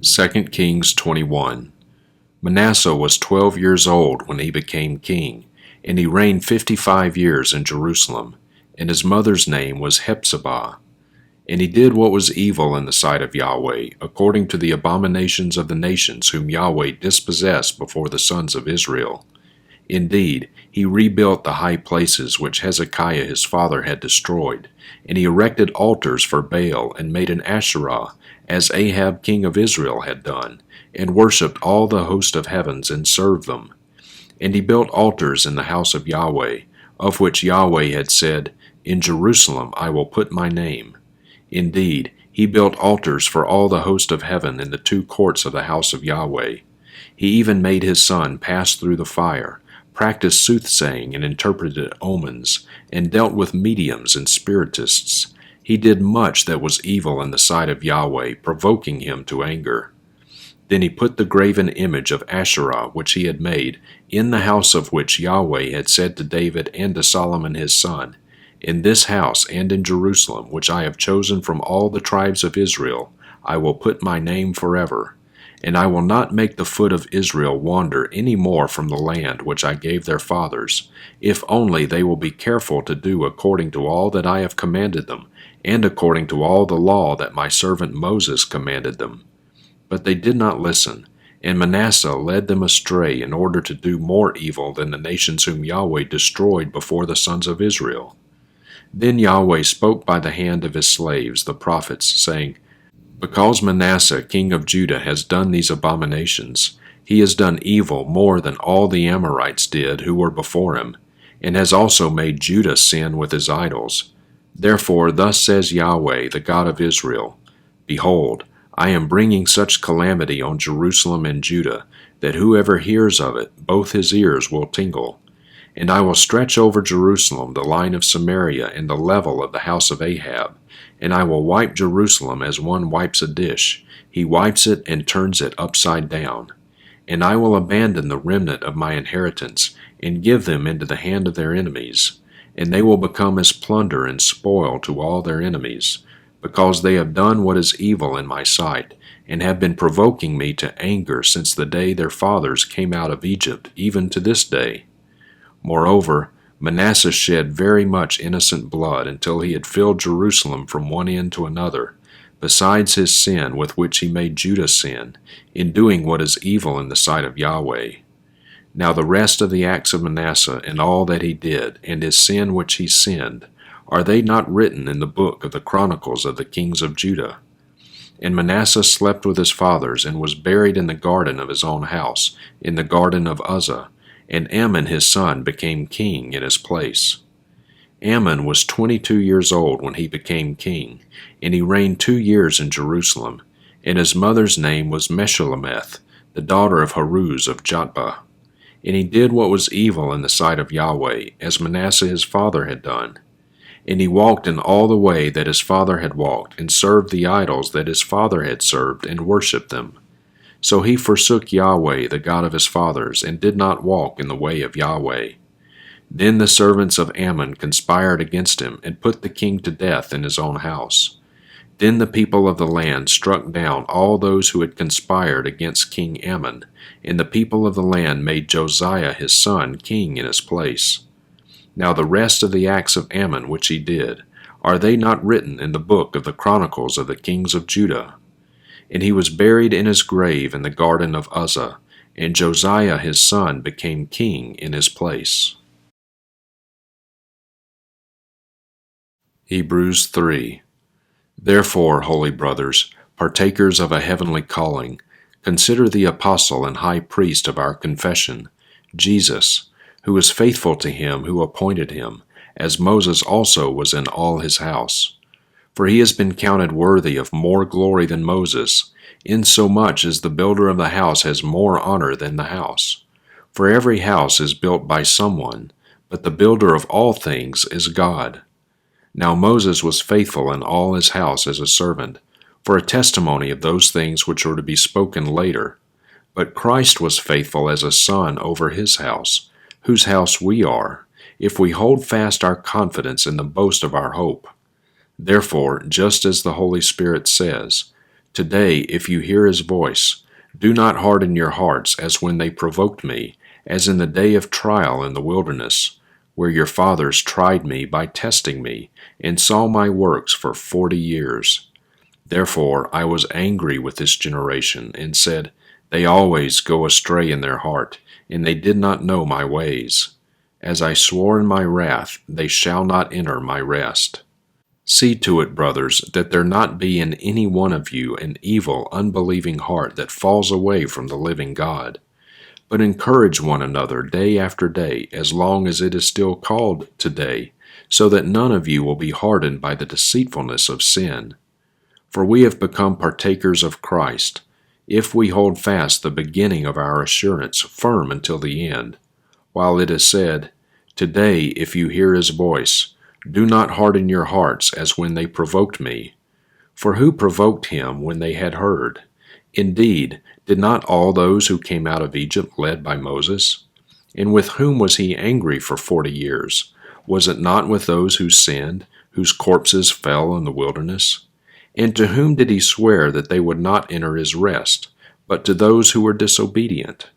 2 Kings 21. Manasseh was 12 years old when he became king, and he reigned 55 years in Jerusalem, and his mother's name was Hephzibah. And he did what was evil in the sight of Yahweh, according to the abominations of the nations whom Yahweh dispossessed before the sons of Israel. Indeed, he rebuilt the high places which Hezekiah his father had destroyed, and he erected altars for Baal and made an Asherah, as Ahab king of Israel had done, and worshipped all the host of heavens and served them. And he built altars in the house of Yahweh, of which Yahweh had said, In Jerusalem I will put my name. Indeed, he built altars for all the host of heaven in the two courts of the house of Yahweh. He even made his son pass through the fire, practiced soothsaying and interpreted omens, and dealt with mediums and spiritists. He did much that was evil in the sight of Yahweh, provoking him to anger. Then he put the graven image of Asherah which he had made, in the house of which Yahweh had said to David and to Solomon his son, In this house and in Jerusalem, which I have chosen from all the tribes of Israel, I will put my name forever. And I will not make the foot of Israel wander any more from the land which I gave their fathers, if only they will be careful to do according to all that I have commanded them, and according to all the law that my servant Moses commanded them. But they did not listen, and Manasseh led them astray in order to do more evil than the nations whom Yahweh destroyed before the sons of Israel. Then Yahweh spoke by the hand of his slaves, the prophets, saying, Because Manasseh king of Judah has done these abominations, he has done evil more than all the Amorites did who were before him, and has also made Judah sin with his idols. Therefore thus says Yahweh, the God of Israel, Behold, I am bringing such calamity on Jerusalem and Judah, that whoever hears of it, both his ears will tingle. And I will stretch over Jerusalem the line of Samaria and the level of the house of Ahab, and I will wipe Jerusalem as one wipes a dish. He wipes it and turns it upside down. And I will abandon the remnant of my inheritance, and give them into the hand of their enemies. And they will become as plunder and spoil to all their enemies, because they have done what is evil in my sight, and have been provoking me to anger since the day their fathers came out of Egypt, even to this day. Moreover, Manasseh shed very much innocent blood until he had filled Jerusalem from one end to another, besides his sin with which he made Judah sin, in doing what is evil in the sight of Yahweh. Now the rest of the acts of Manasseh and all that he did, and his sin which he sinned, are they not written in the book of the Chronicles of the kings of Judah? And Manasseh slept with his fathers, and was buried in the garden of his own house, in the garden of Uzzah, and Amon his son became king in his place. Amon was 22 years old when he became king, and he reigned 2 years in Jerusalem, and his mother's name was Meshullemeth, the daughter of Haruz of Jotbah. And he did what was evil in the sight of Yahweh, as Manasseh his father had done. And he walked in all the way that his father had walked, and served the idols that his father had served, and worshipped them. So he forsook Yahweh, the God of his fathers, and did not walk in the way of Yahweh. Then the servants of Ammon conspired against him, and put the king to death in his own house. Then the people of the land struck down all those who had conspired against King Ammon, and the people of the land made Josiah his son king in his place. Now the rest of the acts of Ammon which he did, are they not written in the book of the Chronicles of the kings of Judah? And he was buried in his grave in the garden of Uzzah, and Josiah his son became king in his place. Hebrews 3. Therefore, holy brothers, partakers of a heavenly calling, consider the apostle and high priest of our confession, Jesus, who is faithful to him who appointed him, as Moses also was in all his house. For he has been counted worthy of more glory than Moses, insomuch as the builder of the house has more honor than the house. For every house is built by someone, but the builder of all things is God. Now Moses was faithful in all his house as a servant, for a testimony of those things which were to be spoken later. But Christ was faithful as a son over his house, whose house we are, if we hold fast our confidence in the boast of our hope. Therefore, just as the Holy Spirit says, Today, if you hear his voice, do not harden your hearts as when they provoked me, as in the day of trial in the wilderness, where your fathers tried me by testing me, and saw my works for 40 years. Therefore I was angry with this generation, and said, They always go astray in their heart, and they did not know my ways. As I swore in my wrath, they shall not enter my rest. See to it, brothers, that there not be in any one of you an evil, unbelieving heart that falls away from the living God. But encourage one another day after day, as long as it is still called today, so that none of you will be hardened by the deceitfulness of sin. For we have become partakers of Christ, if we hold fast the beginning of our assurance firm until the end. While it is said, Today, if you hear his voice, do not harden your hearts as when they provoked me. For who provoked him when they had heard? Indeed, did not all those who came out of Egypt led by Moses? And with whom was he angry for 40 years? Was it not with those who sinned, whose corpses fell in the wilderness? And to whom did he swear that they would not enter his rest, but to those who were disobedient?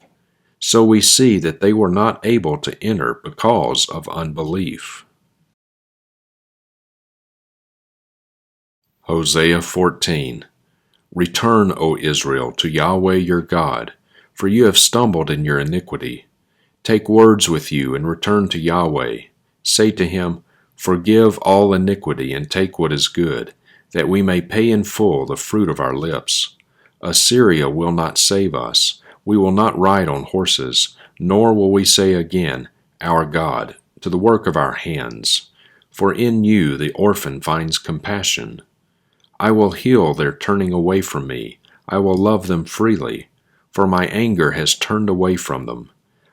So we see that they were not able to enter because of unbelief. Hosea 14. Return, O Israel, to Yahweh your God, for you have stumbled in your iniquity. Take words with you and return to Yahweh. Say to him, Forgive all iniquity and take what is good, that we may pay in full the fruit of our lips. Assyria will not save us. We will not ride on horses, nor will we say again, Our God, to the work of our hands. For in you the orphan finds compassion. I will heal their turning away from me. I will love them freely, for my anger has turned away from them.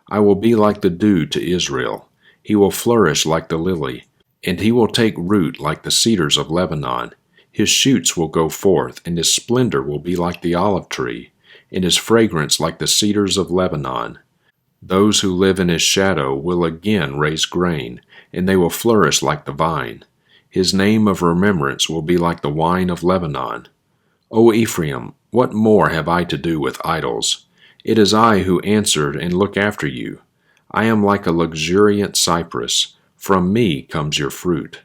I will be like the dew to Israel. He will flourish like the lily, and he will take root like the cedars of Lebanon. His shoots will go forth, and his splendor will be like the olive tree, and his fragrance like the cedars of Lebanon. Those who live in his shadow will again raise grain, and they will flourish like the vine. His name of remembrance will be like the wine of Lebanon. O Ephraim, what more have I to do with idols? It is I who answered and look after you. I am like a luxuriant cypress. From me comes your fruit.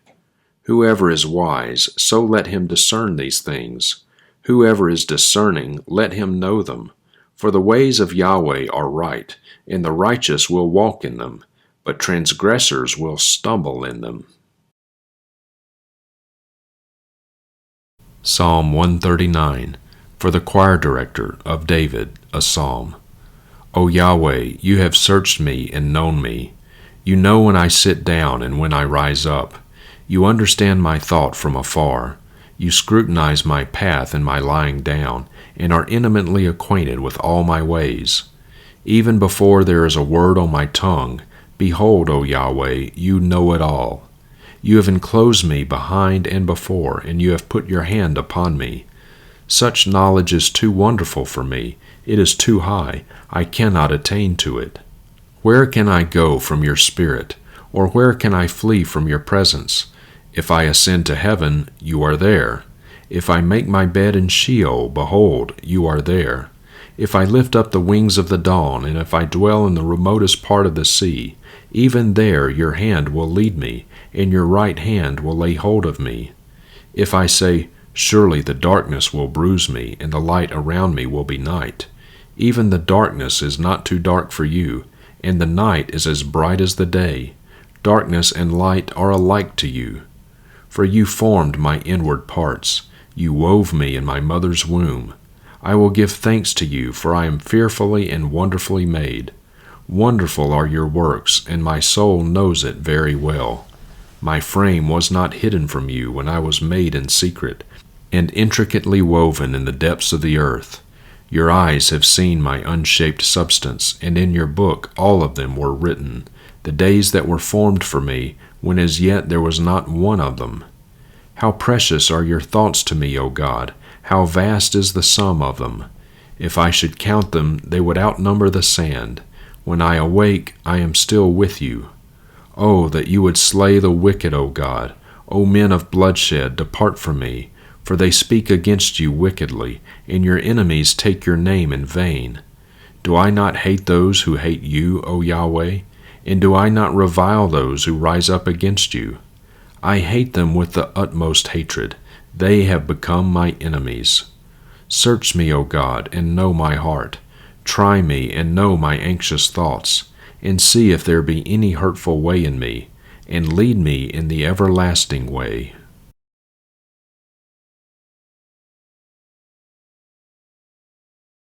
Whoever is wise, so let him discern these things. Whoever is discerning, let him know them. For the ways of Yahweh are right, and the righteous will walk in them, but transgressors will stumble in them. Psalm 139, for the choir director of David, a psalm. O Yahweh, you have searched me and known me. You know when I sit down and when I rise up. You understand my thought from afar. You scrutinize my path and my lying down, and are intimately acquainted with all my ways. Even before there is a word on my tongue, behold, O Yahweh, you know it all. You have enclosed me behind and before, and you have put your hand upon me. Such knowledge is too wonderful for me. It is too high. I cannot attain to it. Where can I go from your spirit, or where can I flee from your presence? If I ascend to heaven, you are there. If I make my bed in Sheol, behold, you are there. If I lift up the wings of the dawn, and if I dwell in the remotest part of the sea, even there your hand will lead me, and your right hand will lay hold of me. If I say, Surely the darkness will bruise me, and the light around me will be night. Even the darkness is not too dark for you, and the night is as bright as the day. Darkness and light are alike to you. For you formed my inward parts. You wove me in my mother's womb. I will give thanks to you, for I am fearfully and wonderfully made. Wonderful are your works, and my soul knows it very well. My frame was not hidden from you when I was made in secret, and intricately woven in the depths of the earth. Your eyes have seen my unshaped substance, and in your book all of them were written, the days that were formed for me, when as yet there was not one of them. How precious are your thoughts to me, O God! How vast is the sum of them! If I should count them, they would outnumber the sand. When I awake, I am still with you. Oh, that you would slay the wicked, O God! O men of bloodshed, depart from me. For they speak against you wickedly, and your enemies take your name in vain. Do I not hate those who hate you, O Yahweh? And do I not revile those who rise up against you? I hate them with the utmost hatred. They have become my enemies. Search me, O God, and know my heart. Try me and know my anxious thoughts, and see if there be any hurtful way in me, and lead me in the everlasting way.